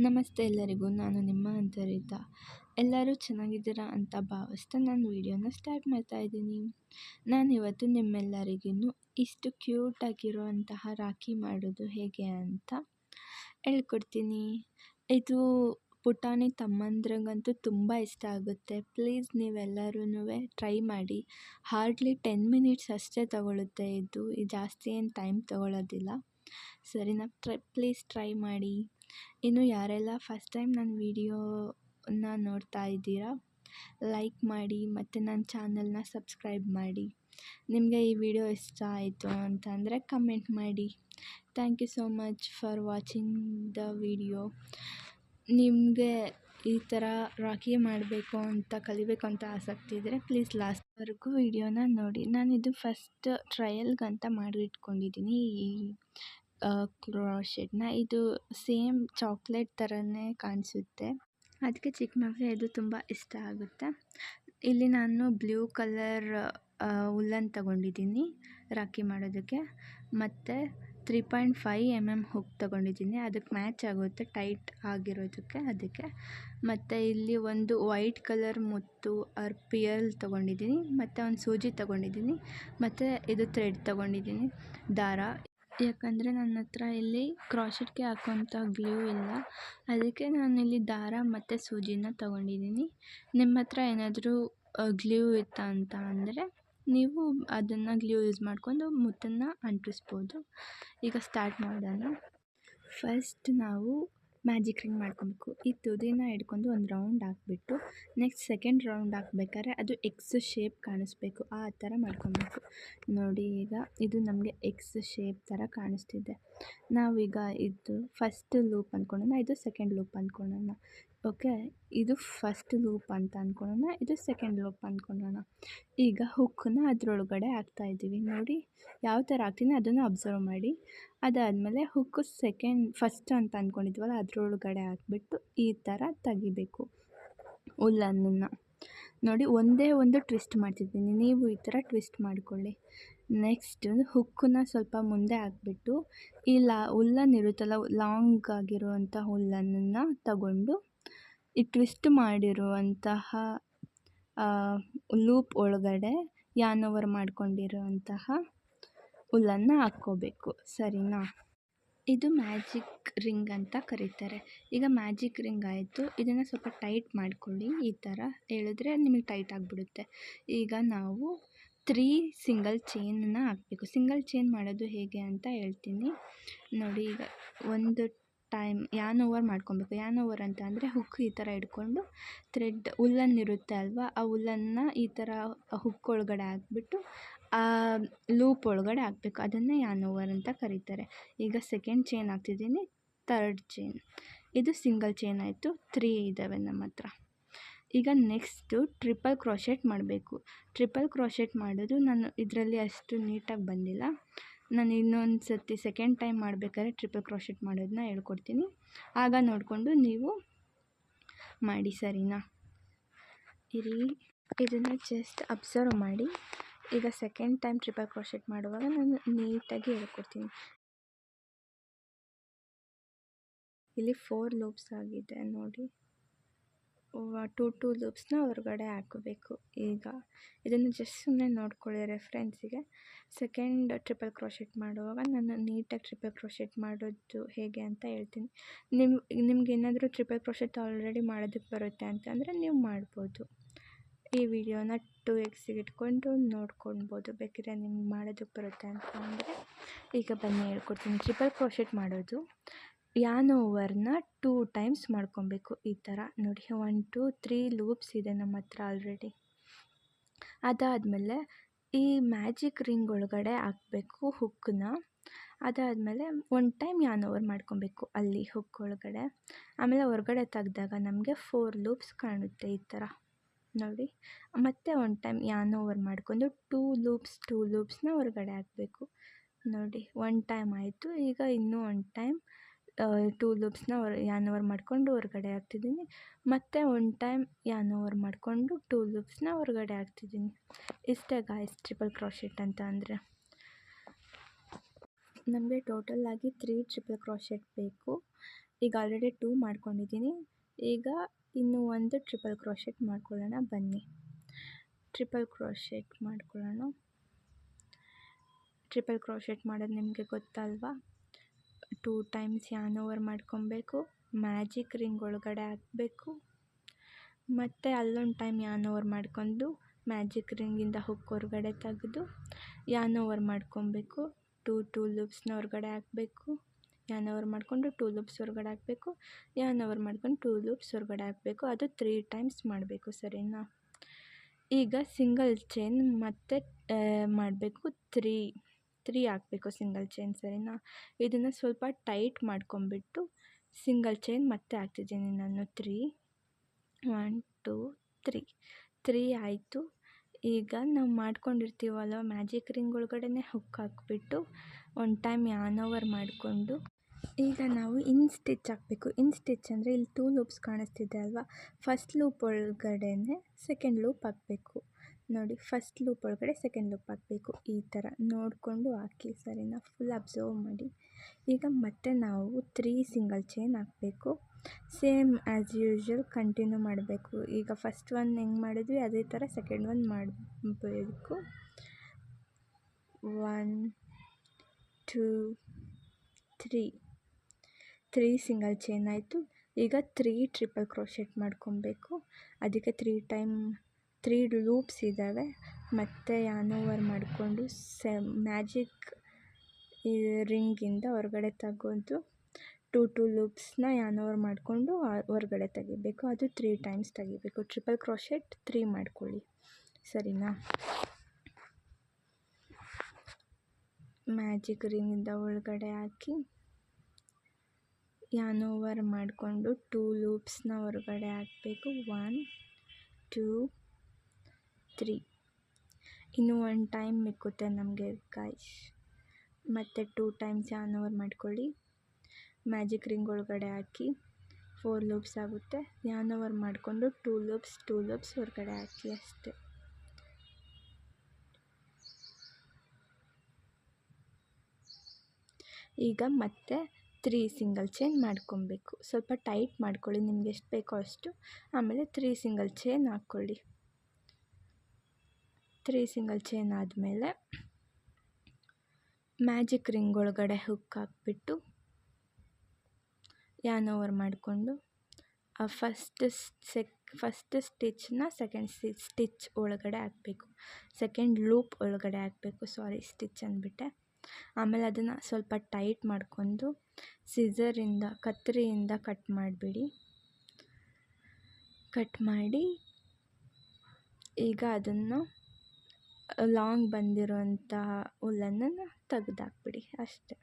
ನಮಸ್ತೆ ಎಲ್ಲರಿಗೂ, ನಾನು ನಿಮ್ಮ ಅಂತರಿತ. ಎಲ್ಲರೂ ಚೆನ್ನಾಗಿದ್ದೀರಾ ಅಂತ ಭಾವಿಸ್ತಾ ನಾನು ವಿಡಿಯೋನ ಸ್ಟಾರ್ಟ್ ಮಾಡ್ತಾ ಇದ್ದೀನಿ. ನಾನಿವತ್ತು ನಿಮ್ಮೆಲ್ಲರಿಗೂ ಇಷ್ಟು ಕ್ಯೂಟಾಗಿರುವಂತಹ ರಾಖಿ ಮಾಡೋದು ಹೇಗೆ ಅಂತ ಹೇಳ್ಕೊಡ್ತೀನಿ. ಇದು ಪುಟಾಣಿ ತಮ್ಮಂದ್ರಿಗಂತೂ ತುಂಬ ಇಷ್ಟ ಆಗುತ್ತೆ. ಪ್ಲೀಸ್ ನೀವೆಲ್ಲರೂ ಟ್ರೈ ಮಾಡಿ. ಹಾರ್ಡ್ಲಿ 10 ಮಿನಿಟ್ಸ್ ಅಷ್ಟೇ ತಗೊಳ್ಳುತ್ತೆ. ಇದು ಜಾಸ್ತಿ ಏನು ಟೈಮ್ ತಗೊಳ್ಳೋದಿಲ್ಲ. ಸರಿನಾ? ಪ್ಲೀಸ್ ಟ್ರೈ ಮಾಡಿ. ಇನ್ನು ಯಾರೆಲ್ಲ ಫಸ್ಟ್ ಟೈಮ್ ನನ್ನ ವಿಡಿಯೋನ ನೋಡ್ತಾ ಇದ್ದೀರಾ, ಲೈಕ್ ಮಾಡಿ ಮತ್ತು ನನ್ನ ಚಾನಲ್ನ ಸಬ್ಸ್ಕ್ರೈಬ್ ಮಾಡಿ. ನಿಮಗೆ ಈ ವಿಡಿಯೋ ಇಷ್ಟ ಆಯಿತು ಅಂತಂದರೆ ಕಮೆಂಟ್ ಮಾಡಿ. Thank you so much for watching the video. ನಿಮಗೆ ಈ ಥರ ರಾಖಿ ಮಾಡಬೇಕು ಅಂತ ಕಲಿಬೇಕು ಅಂತ ಆಸಕ್ತಿ ಇದ್ದರೆ ಪ್ಲೀಸ್ ಲಾಸ್ಟ್ವರೆಗೂ ವಿಡಿಯೋನ ನೋಡಿ. ನಾನಿದು ಫಸ್ಟ್ ಟ್ರಯಲ್ಗಂತ ಮಾಡಿಟ್ಕೊಂಡಿದ್ದೀನಿ ಈ ಕ್ರೋಶೆಟ್ನ. ಇದು ಸೇಮ್ ಚಾಕ್ಲೇಟ್ ಥರನೇ ಕಾಣಿಸುತ್ತೆ, ಅದಕ್ಕೆ ಚಿಕ್ಕ ಮಕ್ಕಳಿಗೆ ಇದು ತುಂಬ ಇಷ್ಟ ಆಗುತ್ತೆ. ಇಲ್ಲಿ ನಾನು ಬ್ಲೂ ಕಲರ್ ಉಲ್ಲನ್ ತಗೊಂಡಿದ್ದೀನಿ ರಾಖಿ ಮಾಡೋದಕ್ಕೆ, ಮತ್ತು 3.5 mm ಹುಕ್ ತಗೊಂಡಿದ್ದೀನಿ, ಅದಕ್ಕೆ ಮ್ಯಾಚ್ ಆಗುತ್ತೆ ಟೈಟ್ ಆಗಿರೋದಕ್ಕೆ ಅದಕ್ಕೆ. ಮತ್ತು ಇಲ್ಲಿ ಒಂದು ವೈಟ್ ಕಲರ್ ಮುತ್ತು ಪಿಯಲ್ ತೊಗೊಂಡಿದ್ದೀನಿ, ಮತ್ತು ಒಂದು ಸೂಜಿ ತೊಗೊಂಡಿದ್ದೀನಿ, ಮತ್ತು ಇದು ಥ್ರೆಡ್ ತೊಗೊಂಡಿದ್ದೀನಿ, ದಾರ. ಯಾಕಂದರೆ ನನ್ನ ಹತ್ರ ಇಲ್ಲಿ ಕ್ರಾಶೆಟ್ಗೆ ಹಾಕುವಂಥ ಗ್ಲೂ ಇಲ್ಲ, ಅದಕ್ಕೆ ನಾನಿಲ್ಲಿ ದಾರ ಮತ್ತು ಸೂಜಿನ ತೊಗೊಂಡಿದ್ದೀನಿ. ನಿಮ್ಮ ಹತ್ರ ಏನಾದರೂ ಗ್ಲೂ ಇತ್ತ ಅಂತ ಅಂದರೆ ನೀವು ಅದನ್ನು ಗ್ಲೂ ಯೂಸ್ ಮಾಡಿಕೊಂಡು ಮುತ್ತನ್ನು ಅಂಟಿಸ್ಬೋದು. ಈಗ ಸ್ಟಾರ್ಟ್ ಮಾಡೋಣ. ಫಸ್ಟ್ ನಾವು ಮ್ಯಾಜಿಕ್ ರಿಂಗ್ ಮಾಡ್ಕೊಬೇಕು. ಈ ತುದಿನ ಹಿಡ್ಕೊಂಡು ಒಂದು ರೌಂಡ್ ಹಾಕ್ಬಿಟ್ಟು ನೆಕ್ಸ್ಟ್ ಸೆಕೆಂಡ್ ರೌಂಡ್ ಹಾಕ್ಬೇಕಾದ್ರೆ ಅದು ಎಕ್ಸ್ ಶೇಪ್ ಕಾಣಿಸ್ಬೇಕು, ಆ ಥರ ಮಾಡ್ಕೊಬೇಕು. ನೋಡಿ, ಈಗ ಇದು ನಮಗೆ ಎಕ್ಸ್ ಶೇಪ್ ಥರ ಕಾಣಿಸ್ತಿದೆ. ನಾವೀಗ ಇದು ಫಸ್ಟ್ ಲೂಪ್ ಅಂದ್ಕೊಳ್ಳೋಣ, ಇದು ಸೆಕೆಂಡ್ ಲೂಪ್ ಅಂದ್ಕೊಳ್ಳೋಣ. ಓಕೆ, ಇದು ಫಸ್ಟ್ ಲೂಪ್ ಅಂತ ಅಂದ್ಕೊಳ್ಳೋಣ, ಇದು ಸೆಕೆಂಡ್ ಲೂಪ್ ಅಂದ್ಕೊಳ್ಳೋಣ. ಈಗ ಹುಕ್ಕನ್ನ ಅದರೊಳಗಡೆ ಹಾಕ್ತಾಯಿದ್ದೀವಿ. ನೋಡಿ ಯಾವ ಥರ ಹಾಕ್ತೀನಿ ಅದನ್ನು ಅಬ್ಸರ್ವ್ ಮಾಡಿ. ಅದಾದಮೇಲೆ ಹುಕ್ಕು ಫಸ್ಟ್ ಅಂತ ಅಂದ್ಕೊಂಡಿದ್ವಲ್ಲ ಅದರೊಳಗಡೆ ಹಾಕ್ಬಿಟ್ಟು ಈ ಥರ ತೆಗಿಬೇಕು ಉಲ್ಲನ್ನು. ನೋಡಿ, ಒಂದೇ ಒಂದು ಟ್ವಿಸ್ಟ್ ಮಾಡ್ತಿದ್ದೀನಿ, ನೀವು ಈ ಥರ ಟ್ವಿಸ್ಟ್ ಮಾಡಿಕೊಳ್ಳಿ. ನೆಕ್ಸ್ಟ್ ಹುಕ್ಕನ್ನ ಸ್ವಲ್ಪ ಮುಂದೆ ಹಾಕ್ಬಿಟ್ಟು ಈ ಉಲ್ಲನ್ ಇರುತ್ತಲ್ಲ, ಲಾಂಗ್ ಆಗಿರುವಂಥ ಉಲ್ಲನ್ನು ತಗೊಂಡು ಈ ಟ್ವಿಸ್ಟ್ ಮಾಡಿರುವಂತಹ ಲೂಪ್ ಒಳಗಡೆ ಯಾನ್ ಓವರ್ ಮಾಡ್ಕೊಂಡಿರುವಂತಹ ಉಲ್ಲನ್ನು ಹಾಕ್ಕೋಬೇಕು. ಸರಿನಾ? ಇದು ಮ್ಯಾಜಿಕ್ ರಿಂಗ್ ಅಂತ ಕರೀತಾರೆ. ಈಗ ಮ್ಯಾಜಿಕ್ ರಿಂಗ್ ಆಯಿತು, ಇದನ್ನು ಸ್ವಲ್ಪ ಟೈಟ್ ಮಾಡ್ಕೊಳ್ಳಿ. ಈ ಥರ ಹೇಳಿದ್ರೆ ನಿಮಗೆ ಟೈಟ್ ಆಗಿಬಿಡುತ್ತೆ. ಈಗ ನಾವು 3 ಸಿಂಗಲ್ ಚೈನನ್ನು ಹಾಕಬೇಕು. ಸಿಂಗಲ್ ಚೈನ್ ಮಾಡೋದು ಹೇಗೆ ಅಂತ ಹೇಳ್ತೀನಿ ನೋಡಿ. ಈಗ ಒಂದು ಟೈಮ್ ಯಾನ್ ಓವರ್ ಮಾಡ್ಕೊಬೇಕು. ಯಾನ್ ಓವರ್ ಅಂತ ಅಂದರೆ ಹುಕ್ ಈ ಥರ ಹಿಡ್ಕೊಂಡು ಥ್ರೆಡ್ ಉಲ್ಲನ್ ಇರುತ್ತೆ ಅಲ್ವಾ, ಆ ಉಲ್ಲನ್ನು ಈ ಥರ ಹುಕ್ ಒಳಗಡೆ ಹಾಕ್ಬಿಟ್ಟು ಆ ಲೂಪ್ ಒಳಗಡೆ ಹಾಕಬೇಕು. ಅದನ್ನು ಯಾನ್ ಓವರ್ ಅಂತ ಕರೀತಾರೆ. ಈಗ ಸೆಕೆಂಡ್ ಚೈನ್ ಹಾಕ್ತಿದ್ದೀನಿ, ಥರ್ಡ್ ಚೈನ್. ಇದು ಸಿಂಗಲ್ ಚೈನ್ ಆಯಿತು, 3 ಇದ್ದಾವೆ ನಮ್ಮ ಹತ್ರ. ಈಗ ನೆಕ್ಸ್ಟು ಟ್ರಿಪಲ್ ಕ್ರೋಶೆಟ್ ಮಾಡಬೇಕು. ಟ್ರಿಪಲ್ ಕ್ರೋಶೆಟ್ ಮಾಡೋದು ನಾನು ಇದರಲ್ಲಿ ಅಷ್ಟು ನೀಟಾಗಿ ಬಂದಿಲ್ಲ. ನಾನು ಇನ್ನೊಂದು ಸರ್ತಿ ಸೆಕೆಂಡ್ ಟೈಮ್ ಮಾಡಬೇಕಾದ್ರೆ ಟ್ರಿಪಲ್ ಕ್ರೋಶೆಟ್ ಮಾಡೋದನ್ನ ಹೇಳ್ಕೊಡ್ತೀನಿ, ಆಗ ನೋಡಿಕೊಂಡು ನೀವು ಮಾಡಿ. ಸರಿನಾ? ಇದನ್ನು ಜಸ್ಟ್ ಅಬ್ಸರ್ವ್ ಮಾಡಿ. ಈಗ ಸೆಕೆಂಡ್ ಟೈಮ್ ಟ್ರಿಪಲ್ ಕ್ರೋಶೆಟ್ ಮಾಡುವಾಗ ನಾನು ನೀಟಾಗಿ ಹೇಳ್ಕೊಡ್ತೀನಿ. ಇಲ್ಲಿ 4 ಲೂಪ್ಸ್ ಆಗಿದೆ ನೋಡಿ, 2 ಲೂಪ್ಸ್ನ ಹೊರಗಡೆ ಹಾಕಬೇಕು. ಈಗ ಇದನ್ನು ಜಸ್ಟ್ ಸುಮ್ಮನೆ ನೋಡ್ಕೊಳ್ಳಿ ರೆಫರೆನ್ಸಿಗೆ. ಸೆಕೆಂಡ್ ಟ್ರಿಪಲ್ ಕ್ರೋಶೆಟ್ ಮಾಡುವಾಗ ನಾನು ನೀಟಾಗಿ ಟ್ರಿಪಲ್ ಕ್ರೋಶೆಟ್ ಮಾಡೋದು ಹೇಗೆ ಅಂತ ಹೇಳ್ತೀನಿ. ನಿಮ್ಗೆ ಏನಾದರೂ ಟ್ರಿಪಲ್ ಕ್ರೋಶೆಟ್ ಆಲ್ರೆಡಿ ಮಾಡೋದಕ್ಕೆ ಬರುತ್ತೆ ಅಂತಂದರೆ ನೀವು ಮಾಡ್ಬೋದು. ಈ ವಿಡಿಯೋನ 2xಗೆ ಇಟ್ಕೊಂಡು ನೋಡ್ಕೊಳ್ಬೋದು ಬೇಕಿದ್ರೆ, ನಿಮ್ಗೆ ಮಾಡೋದಕ್ಕೆ ಬರುತ್ತೆ ಅಂತ ಅಂದರೆ. ಈಗ ಬನ್ನಿ ಹೇಳ್ಕೊಡ್ತೀನಿ. ಟ್ರಿಪಲ್ ಕ್ರೋಶೆಟ್ ಮಾಡೋದು ಯಾನ್ ಓವರ್ನ 2 ಟೈಮ್ಸ್ ಮಾಡ್ಕೊಬೇಕು. ಈ ಥರ ನೋಡಿ, 1 2 3 ಲೂಪ್ಸ್ ಇದೆ ನಮ್ಮ ಹತ್ರ ಆಲ್ರೆಡಿ. ಅದಾದಮೇಲೆ ಈ ಮ್ಯಾಜಿಕ್ ರಿಂಗ್ ಒಳಗಡೆ ಹಾಕಬೇಕು ಹುಕ್ಕನ್ನ. ಅದಾದಮೇಲೆ 1 ಟೈಮ್ ಯಾನ್ ಓವರ್ ಮಾಡ್ಕೊಬೇಕು ಅಲ್ಲಿ ಹುಕ್ ಒಳಗಡೆ. ಆಮೇಲೆ ಹೊರಗಡೆ ತೆಗ್ದಾಗ ನಮಗೆ 4 ಲೂಪ್ಸ್ ಕಾಣುತ್ತೆ ಈ ಥರ ನೋಡಿ. ಮತ್ತೆ 1 ಟೈಮ್ ಯಾನ್ ಓವರ್ ಮಾಡ್ಕೊಂಡು 2 ಲೂಪ್ಸ್ನ ಹೊರಗಡೆ ಹಾಕಬೇಕು ನೋಡಿ. 1 ಟೈಮ್ ಆಯಿತು. ಈಗ ಇನ್ನೂ 1 ಟೈಮ್ 2 ಲೂಪ್ಸ್ನ ಯಾನ್ ಓವರ್ ಮಾಡಿಕೊಂಡು ಹೊರಗಡೆ ಹಾಕ್ತಿದ್ದೀನಿ, ಮತ್ತು 1 ಟೈಮ್ ಯಾನ್ ಓವರ್ ಮಾಡಿಕೊಂಡು 2 ಲೂಪ್ಸ್ನ ಹೊರಗಡೆ ಹಾಕ್ತಿದ್ದೀನಿ. ಇಷ್ಟೇ ಗಾಯ್ಸ್ ಟ್ರಿಪಲ್ ಕ್ರೋಶೆಟ್ ಅಂತ ಅಂದರೆ. ನಮಗೆ ಟೋಟಲಾಗಿ 3 ಟ್ರಿಪಲ್ ಕ್ರೋಶೆಟ್ ಬೇಕು. ಈಗ ಆಲ್ರೆಡಿ 2 ಮಾಡ್ಕೊಂಡಿದ್ದೀನಿ. ಈಗ ಇನ್ನೂ ಒಂದು ಟ್ರಿಪಲ್ ಕ್ರೋಶೆಟ್ ಮಾಡ್ಕೊಳ್ಳೋಣ ಬನ್ನಿ. ಟ್ರಿಪಲ್ ಕ್ರೋಶೆಟ್ ಮಾಡ್ಕೊಳ್ಳೋಣ. ಟ್ರಿಪಲ್ ಕ್ರೋಶೆಟ್ ಮಾಡೋದು ನಿಮಗೆ ಗೊತ್ತಲ್ವಾ? 2 ಟೈಮ್ಸ್ ಯಾರ್ನ್ ಓವರ್ ಮಾಡ್ಕೊಬೇಕು, ಮ್ಯಾಜಿಕ್ ರಿಂಗ್ ಒಳಗಡೆ ಹಾಕಬೇಕು, ಮತ್ತು ಅಲ್ಲೊಂದು ಟೈಮ್ ಯಾರ್ನ್ ಓವರ್ ಮಾಡ್ಕೊಂಡು ಮ್ಯಾಜಿಕ್ ರಿಂಗಿಂದ ಹುಕ್ ಹೊರಗಡೆ ತೆಗೆದು ಯಾರ್ನ್ ಓವರ್ ಮಾಡ್ಕೊಬೇಕು. 2 ಲೂಪ್ಸ್ನ ಹೊರಗಡೆ ಹಾಕಬೇಕು, ಯಾರ್ನ್ ಓವರ್ ಮಾಡಿಕೊಂಡು 2 ಲೂಪ್ಸ್ ಹೊರಗಡೆ ಹಾಕಬೇಕು, ಯಾರ್ನ್ ಓವರ್ ಮಾಡ್ಕೊಂಡು 2 ಲೂಪ್ಸ್ ಹೊರಗಡೆ ಹಾಕಬೇಕು. ಅದು 3 ಟೈಮ್ಸ್ ಮಾಡಬೇಕು, ಸರಿನಾ? ಈಗ ಸಿಂಗಲ್ ಚೈನ್ ಮತ್ತೆ ಮಾಡಬೇಕು. 3 ಹಾಕಬೇಕು ಸಿಂಗಲ್ ಚೈನ್, ಸರಿನಾ? ಇದನ್ನು ಸ್ವಲ್ಪ ಟೈಟ್ ಮಾಡ್ಕೊಂಬಿಟ್ಟು ಸಿಂಗಲ್ ಚೈನ್ ಮತ್ತೆ ಹಾಕ್ತಿದ್ದೀನಿ ನಾನು. 1 2 3 ಆಯಿತು. ಈಗ ನಾವು ಮಾಡ್ಕೊಂಡಿರ್ತೀವಲ್ವ ಮ್ಯಾಜಿಕ್ ರಿಂಗ್ ಒಳಗಡೆ ಹುಕ್ ಹಾಕ್ಬಿಟ್ಟು ಒಂದು ಟೈಮ್ ಯಾರ್ನ್ ಓವರ್ ಮಾಡಿಕೊಂಡು ಈಗ ನಾವು ಇನ್ ಸ್ಟಿಚ್ ಹಾಕಬೇಕು. ಇನ್ ಸ್ಟಿಚ್ ಅಂದರೆ ಇಲ್ಲಿ 2 ಲೂಪ್ಸ್ ಕಾಣಿಸ್ತಿದೆ ಅಲ್ವಾ, ಫಸ್ಟ್ ಲೂಪ್ ಒಳಗಡೆ ಸೆಕೆಂಡ್ ಲೂಪ್ ಹಾಕಬೇಕು. ನೋಡಿ, ಫಸ್ಟ್ ಲೂಪ್ ಒಳಗಡೆ ಸೆಕೆಂಡ್ ಲೂಪ್ ಹಾಕಬೇಕು. ಈ ಥರ ನೋಡಿಕೊಂಡು ಹಾಕಿ, ಸರಿನಾ? ಫುಲ್ ಅಬ್ಸರ್ವ್ ಮಾಡಿ. ಈಗ ಮತ್ತೆ ನಾವು 3 ಸಿಂಗಲ್ ಚೈನ್ ಹಾಕಬೇಕು. ಸೇಮ್ ಆ್ಯಸ್ ಯೂಶ್ವಲ್ ಕಂಟಿನ್ಯೂ ಮಾಡಬೇಕು. ಈಗ ಫಸ್ಟ್ ಒನ್ ಹೆಂಗೆ ಮಾಡಿದ್ವಿ ಅದೇ ಥರ ಸೆಕೆಂಡ್ ಒನ್ ಮಾಡಬೇಕು. 1 2 3 ಸಿಂಗಲ್ ಚೈನ್ ಆಯಿತು. ಈಗ 3 ಟ್ರಿಪಲ್ ಕ್ರೋಶೆಟ್ ಮಾಡ್ಕೊಬೇಕು. ಅದಕ್ಕೆ 3 ಲೂಪ್ಸ್ ಇದ್ದಾವೆ. ಮತ್ತು ಯಾರ್ನ್ ಓವರ್ ಮಾಡಿಕೊಂಡು ಮ್ಯಾಜಿಕ್ ರಿಂಗಿಂದ ಹೊರಗಡೆ ತೆಗೆದು 2 ಲೂಪ್ಸ್ನ ಯಾರ್ನ್ ಓವರ್ ಮಾಡಿಕೊಂಡು ಹೊರಗಡೆ ತೆಗಿಬೇಕು. ಅದು 3 ಟೈಮ್ಸ್ ತೆಗಿಬೇಕು. ಟ್ರಿಪಲ್ ಕ್ರೋಶೆಟ್ 3 ಮಾಡ್ಕೊಳ್ಳಿ, ಸರಿನಾ? ಮ್ಯಾಜಿಕ್ ರಿಂಗಿಂದ ಒಳಗಡೆ ಹಾಕಿ ಯಾರ್ನ್ ಓವರ್ ಮಾಡಿಕೊಂಡು 2 ಲೂಪ್ಸ್ನ ಹೊರಗಡೆ ಹಾಕಬೇಕು. 1 2 3 ಇನ್ನೂ ಒಂದು ಟೈಮ್ ಮಿಕ್ಕುತ್ತೆ ನಮಗೆ ಗೈಸ್. ಮತ್ತು 2 ಟೈಮ್ಸ್ ಯಾರ್ನ್ ಓವರ್ ಮಾಡ್ಕೊಳ್ಳಿ, ಮ್ಯಾಜಿಕ್ ರಿಂಗ್ ಒಳಗಡೆ ಹಾಕಿ 4 ಲೂಪ್ಸ್ ಆಗುತ್ತೆ. ಯಾರ್ನ್ ಓವರ್ ಮಾಡಿಕೊಂಡು 2 ಲೂಪ್ಸ್ ಹೊರಗಡೆ ಹಾಕಿ, ಅಷ್ಟೇ. ಈಗ ಮತ್ತೆ 3 ಸಿಂಗಲ್ ಚೈನ್ ಮಾಡ್ಕೊಬೇಕು. ಸ್ವಲ್ಪ ಟೈಟ್ ಮಾಡ್ಕೊಳ್ಳಿ, ನಿಮ್ಗೆ ಎಷ್ಟು ಬೇಕೋ ಅಷ್ಟು. ಆಮೇಲೆ 3 ಸಿಂಗಲ್ ಚೈನ್ ಹಾಕ್ಕೊಳ್ಳಿ. 3 ಸಿಂಗಲ್ ಚೈನ್ ಆದಮೇಲೆ ಮ್ಯಾಜಿಕ್ ರಿಂಗ್ ಒಳಗಡೆ ಹುಕ್ ಹಾಕ್ಬಿಟ್ಟು ಯಾರ್ನ್ ಓವರ್ ಮಾಡಿಕೊಂಡು ಫಸ್ಟ್ ಸ್ಟಿಚ್ನ ಸೆಕೆಂಡ್ ಸ್ಟಿಚ್ ಒಳಗಡೆ ಹಾಕಬೇಕು. ಸೆಕೆಂಡ್ ಲೂಪ್ ಒಳಗಡೆ ಹಾಕಬೇಕು, ಸಾರಿ ಸ್ಟಿಚ್ ಅಂದ್ಬಿಟ್ಟೆ. ಆಮೇಲೆ ಅದನ್ನು ಸ್ವಲ್ಪ ಟೈಟ್ ಮಾಡ್ಕೊಂಡು ಕತ್ತರಿಯಿಂದ ಕಟ್ ಮಾಡಿಬಿಡಿ. ಕಟ್ ಮಾಡಿ ಈಗ ಅದನ್ನು ಲಾಂಗ್ ಬಂದಿರೋಂತಹ ಉಲ್ಲನ್ನು ತೆಗೆದಾಕ್ಬಿಡಿ, ಅಷ್ಟೆ.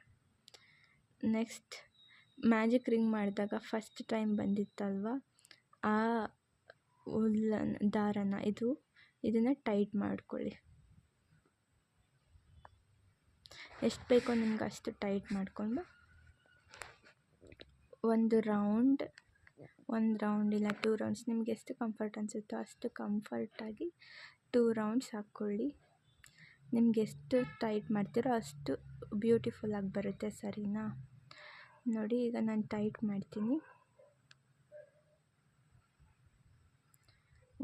ನೆಕ್ಸ್ಟ್ ಮ್ಯಾಜಿಕ್ ರಿಂಗ್ ಮಾಡಿದಾಗ ಫಸ್ಟ್ ಟೈಮ್ ಬಂದಿತ್ತಲ್ವ ಆ ದಾರನ ಇದನ್ನು ಟೈಟ್ ಮಾಡ್ಕೊಳ್ಳಿ. ಎಷ್ಟು ಬೇಕೋ ನಿಮ್ಗೆ ಅಷ್ಟು ಟೈಟ್ ಮಾಡಿಕೊಂಡು ಒಂದು ರೌಂಡ್ ಇಲ್ಲ 2 ರೌಂಡ್ಸ್, ನಿಮ್ಗೆ ಎಷ್ಟು ಕಂಫರ್ಟ್ ಅನಿಸುತ್ತೋ ಅಷ್ಟು ಕಂಫರ್ಟಾಗಿ 2 ರೌಂಡ್ಸ್ ಹಾಕ್ಕೊಳ್ಳಿ. ನಿಮ್ಗೆ ಎಷ್ಟು ಟೈಟ್ ಮಾಡ್ತೀರೋ ಅಷ್ಟು ಬ್ಯೂಟಿಫುಲ್ಲಾಗಿ ಬರುತ್ತೆ, ಸರಿನಾ? ನೋಡಿ, ಈಗ ನಾನು ಟೈಟ್ ಮಾಡ್ತೀನಿ.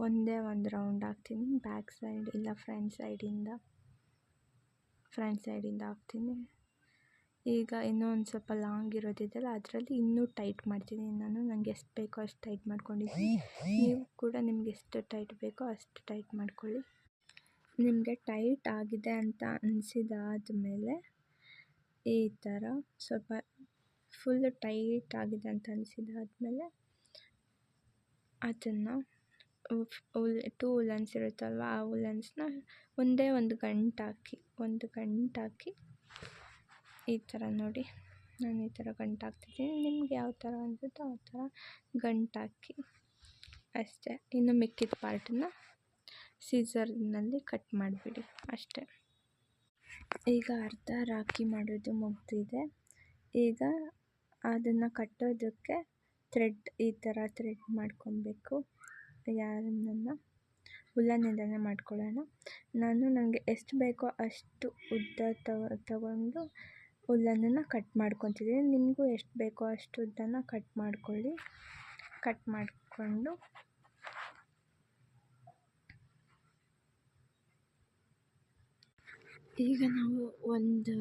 ಒಂದೇ ಒಂದು ರೌಂಡ್ ಹಾಕ್ತೀನಿ, ಬ್ಯಾಕ್ ಸೈಡ್ ಇಲ್ಲ ಫ್ರಂಟ್ ಸೈಡಿಂದ ಹಾಕ್ತೀನಿ. ಈಗ ಇನ್ನೂ ಒಂದು ಸ್ವಲ್ಪ ಲಾಂಗ್ ಇರೋದಿದೆಯಲ್ಲ ಅದರಲ್ಲಿ ಇನ್ನೂ ಟೈಟ್ ಮಾಡ್ತೀನಿ ನಾನು. ನನಗೆ ಎಷ್ಟು ಬೇಕೋ ಅಷ್ಟು ಟೈಟ್ ಮಾಡ್ಕೊಂಡಿದ್ದೀನಿ. ನೀವು ಕೂಡ ನಿಮ್ಗೆ ಎಷ್ಟು ಟೈಟ್ ಬೇಕೋ ಅಷ್ಟು ಟೈಟ್ ಮಾಡ್ಕೊಳ್ಳಿ. ನಿಮಗೆ ಟೈಟ್ ಆಗಿದೆ ಅಂತ ಅನಿಸಿದಾದ್ಮೇಲೆ ಈ ಥರ ಸ್ವಲ್ಪ ಫುಲ್ ಟೈಟ್ ಆಗಿದೆ ಅಂತ ಅನಿಸಿದಾದ್ಮೇಲೆ ಅದನ್ನು 2 ಉಲ್ಲನ್ಸ್ ಇರುತ್ತಲ್ವ ಆ ಉಲ್ಲನ್ಸ್ನ ಒಂದೇ ಒಂದು ಗಂಟು ಹಾಕಿ ಈ ಥರ ನೋಡಿ, ನಾನು ಈ ಥರ ಗಂಟು ಹಾಕ್ತಿದ್ದೀನಿ. ನಿಮ್ಗೆ ಯಾವ ಥರ ಅನಿಸುತ್ತೋ ಆ ಥರ ಗಂಟು ಹಾಕಿ, ಅಷ್ಟೇ. ಇನ್ನು ಮಿಕ್ಕಿದ ಪಾರ್ಟನ್ನ ಸೀಸರ್ನಲ್ಲಿ ಕಟ್ ಮಾಡಿಬಿಡಿ, ಅಷ್ಟೇ. ಈಗ ಅರ್ಧ ರಾಖಿ ಮಾಡೋದು ಮುಗಿದಿದೆ. ಈಗ ಅದನ್ನು ಕಟ್ಟೋದಕ್ಕೆ ಈ ಥರ ಥ್ರೆಡ್ ಮಾಡ್ಕೊಬೇಕು. ಉಲ್ಲನ್ನಿಂದನೇ ಮಾಡ್ಕೊಳ್ಳೋಣ. ನನಗೆ ಎಷ್ಟು ಬೇಕೋ ಅಷ್ಟು ಉದ್ದ ತಗೊಂಡು ಉಲ್ಲನ್ನು ಕಟ್ ಮಾಡ್ಕೊತಿದ್ದೀನಿ. ನಿಮಗೂ ಎಷ್ಟು ಬೇಕೋ ಅಷ್ಟು ಉದ್ದನ ಕಟ್ ಮಾಡ್ಕೊಳ್ಳಿ. ಕಟ್ ಮಾಡಿಕೊಂಡು ಈಗ ನಾವು ಒಂದು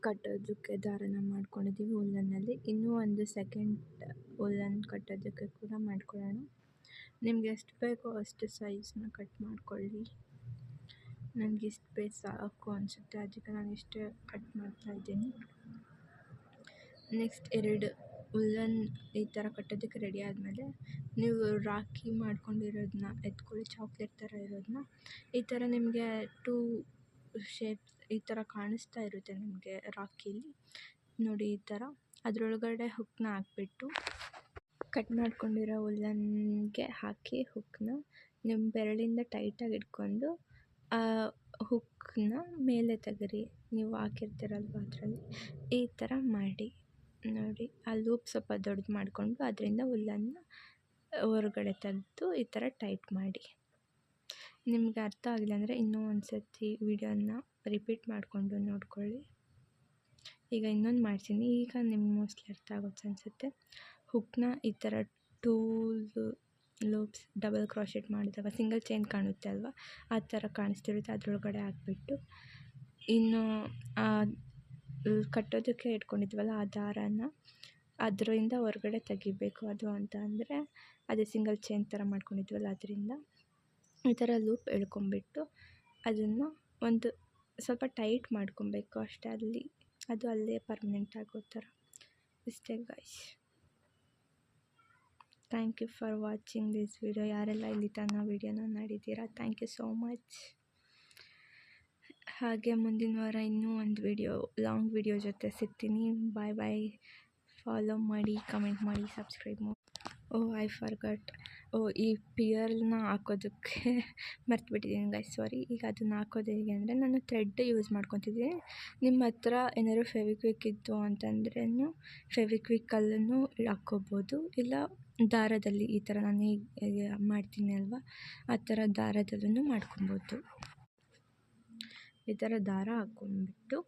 ಕಟ್ಟೋದಕ್ಕೆ ದಾರನ ಮಾಡ್ಕೊಂಡಿದ್ದೀವಿ ಉಲ್ಲನ್ನಲ್ಲಿ. ಇನ್ನೂ ಒಂದು ಸೆಕೆಂಡ್ ಉಲ್ಲನ್ ಕಟ್ಟೋದಕ್ಕೆ ಕೂಡ ಮಾಡ್ಕೊಳ್ಳೋಣ. ನಿಮ್ಗೆ ಎಷ್ಟು ಬೇಕೋ ಅಷ್ಟು ಸೈಜ್ನ ಕಟ್ ಮಾಡ್ಕೊಳ್ಳಿ. ನನಗೆ ಇಷ್ಟು ಬೇಸ್ ಸಾಕು ಅನಿಸುತ್ತೆ, ಅದಕ್ಕೆ ನಾನು ಇಷ್ಟೇ ಕಟ್ ಮಾಡ್ತಾಯಿದ್ದೀನಿ. ನೆಕ್ಸ್ಟ್ 2 ಉಲ್ಲನ್ ಈ ಥರ ಕಟ್ಟೋದಕ್ಕೆ ರೆಡಿ ಆದಮೇಲೆ ನೀವು ರಾಖಿ ಮಾಡ್ಕೊಂಡಿರೋದನ್ನ ಎತ್ಕೊಳ್ಳಿ. ಚಾಕ್ಲೇಟ್ ಥರ ಇರೋದನ್ನ ಈ ಥರ ನಿಮಗೆ 2 ಶೇಪ್ಸ್ ಈ ಥರ ಕಾಣಿಸ್ತಾ ಇರುತ್ತೆ ನಿಮಗೆ ರಾಖಿಲಿ ನೋಡಿ. ಈ ಥರ ಅದರೊಳಗಡೆ ಹುಕ್ನ ಹಾಕ್ಬಿಟ್ಟು ಕಟ್ ಮಾಡ್ಕೊಂಡಿರೋ ಉಲ್ಲನ್ಗೆ ಹಾಕಿ ಹುಕ್ನ ನಿಮ್ಮ ಬೆರಳಿಂದ ಟೈಟಾಗಿ ಹಿಡ್ಕೊಂಡು ಆ ಹುಕ್ನ ಮೇಲೆ ತೆಗೀರಿ. ನೀವು ಹಾಕಿರ್ತೀರಲ್ವ ಅದರಲ್ಲಿ ಈ ಥರ ಮಾಡಿ ನೋಡಿ. ಆ ಲೂಪ್ ಸ್ವಲ್ಪ ದೊಡ್ಡದು ಮಾಡಿಕೊಂಡು ಅದರಿಂದ ಉಲ್ಲನ್ನು ಹೊರಗಡೆ ತೆಗೆದು ಈ ಥರ ಟೈಟ್ ಮಾಡಿ. ನಿಮ್ಗೆ ಅರ್ಥ ಆಗಿಲ್ಲ ಅಂದರೆ ಇನ್ನೂ ಒಂದು ಸರ್ತಿ ವಿಡಿಯೋನ ರಿಪೀಟ್ ಮಾಡಿಕೊಂಡು ನೋಡ್ಕೊಳ್ಳಿ. ಈಗ ಇನ್ನೊಂದು ಮಾಡ್ತೀನಿ. ಈಗ ನಿಮ್ಗೆ ಮೋಸ್ಟ್ಲಿ ಅರ್ಥ ಆಗುತ್ತೆ ಅನಿಸುತ್ತೆ. ಹುಕ್ನ ಈ ಥರ 2 ಲೂಪ್ಸ್ ಡಬಲ್ ಕ್ರಾಶೆಟ್ ಮಾಡಿದಾಗ ಸಿಂಗಲ್ ಚೈನ್ ಕಾಣುತ್ತೆ ಅಲ್ವಾ, ಆ ಥರ ಕಾಣಿಸ್ತಿರುತ್ತೆ. ಅದರೊಳಗಡೆ ಹಾಕ್ಬಿಟ್ಟು ಇನ್ನು ಕಟ್ಟೋದಕ್ಕೆ ಇಟ್ಕೊಂಡಿದ್ವಲ್ಲ ಆ ದಾರನ ಅದರಿಂದ ಹೊರಗಡೆ ತೆಗಿಬೇಕು. ಅದು ಅಂತ ಅಂದರೆ ಅದೇ ಸಿಂಗಲ್ ಚೈನ್ ಥರ ಮಾಡ್ಕೊಂಡಿದ್ವಲ್ಲ ಅದರಿಂದ ಈ ಥರ ಲೂಪ್ ಎಳ್ಕೊಂಬಿಟ್ಟು ಅದನ್ನು ಒಂದು ಸ್ವಲ್ಪ ಟೈಟ್ ಮಾಡ್ಕೊಬೇಕು ಅಷ್ಟೇ. ಅದು ಅಲ್ಲೇ ಪರ್ಮನೆಂಟ್ ಆಗೋ ಥರ. ಇಷ್ಟೇ guys. Thank you for watching this video. ಯಾರೆಲ್ಲ ಇಲ್ಲಿ ತನಕ ವಿಡಿಯೋನ ನೋಡಿದ್ದೀರಾ, ಥ್ಯಾಂಕ್ ಯು ಸೋ ಮಚ್. ಹಾಗೆ ಮುಂದಿನ ವಾರ ಇನ್ನೂ ಒಂದು ಲಾಂಗ್ ವಿಡಿಯೋ ಜೊತೆ ಸಿಗ್ತೀನಿ. ಬಾಯ್. ಫಾಲೋ ಮಾಡಿ, ಕಮೆಂಟ್ ಮಾಡಿ, ಸಬ್ಸ್ಕ್ರೈಬ್ ಮಾಡಿ. I forgot. ಈ ಪಿಯರ್ನ ಹಾಕೋದಕ್ಕೆ ಮರ್ತುಬಿಟ್ಟಿದ್ದೀನಿ ಗೈಸ್, ಸಾರಿ. ಈಗ ಅದನ್ನು ಹಾಕೋದು ಹೇಗೆ ಅಂದರೆ ನಾನು ಥ್ರೆಡ್ ಯೂಸ್ ಮಾಡ್ಕೊತಿದ್ದೀನಿ. ನಿಮ್ಮ ಹತ್ರ ಏನಾದ್ರು ಫೆವಿಕ್ವಿಕ್ ಇತ್ತು ಅಂತಂದ್ರೆ ಫೆವಿಕ್ವಿಕ್ಕಲ್ಲೂ ಹಾಕ್ಕೋಬೋದು, ಇಲ್ಲ ದಾರದಲ್ಲಿ ಈ ಥರ ನಾನು ಹೇಗೆ ಮಾಡ್ತೀನಿ ಅಲ್ವಾ ಆ ಥರ ದಾರದಲ್ಲೂ ಮಾಡ್ಕೊಬೋದು. ಈ ಥರ ದಾರ ಹಾಕ್ಕೊಂಡ್ಬಿಟ್ಟು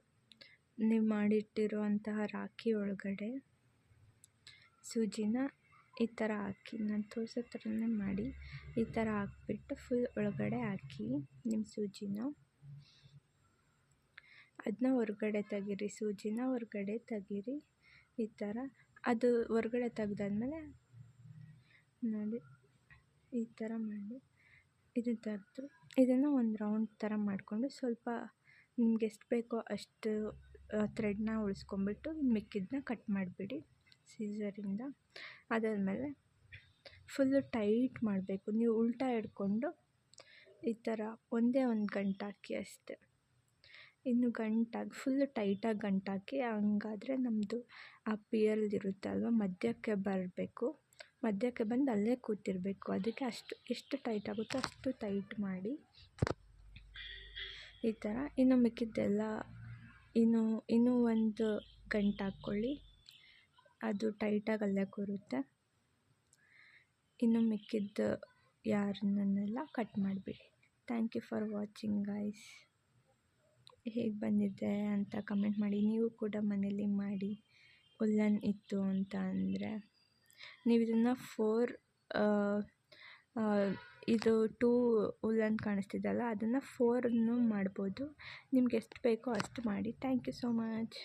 ನೀವು ಮಾಡಿಟ್ಟಿರುವಂತಹ ರಾಖಿ ಒಳಗಡೆ ಸೂಜಿನ ಈ ಥರ ಹಾಕಿ, ನಾನು ತೋರಿಸೋ ಥರನೇ ಮಾಡಿ ಈ ಥರ ಹಾಕ್ಬಿಟ್ಟು ಫುಲ್ ಒಳಗಡೆ ಹಾಕಿ ನಿಮ್ಮ ಸೂಜಿನ ಅದನ್ನ ಹೊರಗಡೆ ತೆಗೀರಿ. ಸೂಜಿನ ಹೊರಗಡೆ ತೆಗೀರಿ ಈ ಥರ. ಅದು ಹೊರಗಡೆ ತೆಗ್ದಾದ್ಮೇಲೆ ನೋಡಿ ಈ ಥರ ಮಾಡಿ ಇದು ತೆಗೆದು ಇದನ್ನು ಒಂದು ರೌಂಡ್ ಥರ ಮಾಡಿಕೊಂಡು ಸ್ವಲ್ಪ ನಿಮ್ಗೆ ಎಷ್ಟು ಬೇಕೋ ಅಷ್ಟು ಥ್ರೆಡ್ನ ಉಳಿಸ್ಕೊಂಬಿಟ್ಟು ಮಿಕ್ಕಿದ್ದನ್ನ ಕಟ್ ಮಾಡಿಬಿಡಿ ಸೀಸರಿಂದ. ಅದಾದಮೇಲೆ ಫುಲ್ಲು ಟೈಟ್ ಮಾಡಬೇಕು. ನೀವು ಉಲ್ಟಾ ಹಿಡ್ಕೊಂಡು ಈ ಥರ ಒಂದೇ ಒಂದು ಗಂಟು ಹಾಕಿ ಅಷ್ಟೆ. ಇನ್ನು ಗಂಟಾಗಿ ಫುಲ್ಲು ಟೈಟಾಗಿ ಗಂಟಾಕಿ, ಹಂಗಾದರೆ ನಮ್ಮದು ಆ ಪಿಯರ್ದಿರುತ್ತೆ ಅಲ್ವ ಮಧ್ಯಕ್ಕೆ ಬರಬೇಕು. ಮಧ್ಯಕ್ಕೆ ಬಂದು ಅಲ್ಲೇ ಕೂತಿರಬೇಕು. ಅದಕ್ಕೆ ಎಷ್ಟು ಟೈಟ್ ಆಗುತ್ತೋ ಅಷ್ಟು ಟೈಟ್ ಮಾಡಿ ಈ ಥರ. ಇನ್ನು ಮಿಕ್ಕಿದ್ದೆಲ್ಲ ಇನ್ನೂ ಒಂದು ಗಂಟು ಹಾಕ್ಕೊಳ್ಳಿ, ಅದು ಟೈಟಾಗಿ ಅಲ್ಲೇ ಕೂರುತ್ತೆ. ಇನ್ನು ಮಿಕ್ಕಿದ್ದು ಯಾರನ್ನೆಲ್ಲ ಕಟ್ ಮಾಡಿಬಿಡಿ. Thank you for watching guys. ಹೇಗೆ ಬಂದಿದೆ ಅಂತ ಕಮೆಂಟ್ ಮಾಡಿ. ನೀವು ಕೂಡ ಮನೇಲಿ ಮಾಡಿ. ಉಲ್ಲನ್ ಇತ್ತು ಅಂತ ಅಂದರೆ ನೀವು ಇದನ್ನು 2 ಉಲ್ಲನ್ ಕಾಣಿಸ್ತಿದ್ದಲ್ಲ ಅದನ್ನು 4 ಮಾಡ್ಬೋದು. ನಿಮ್ಗೆ ಎಷ್ಟು ಬೇಕೋ ಅಷ್ಟು ಮಾಡಿ. Thank you so much.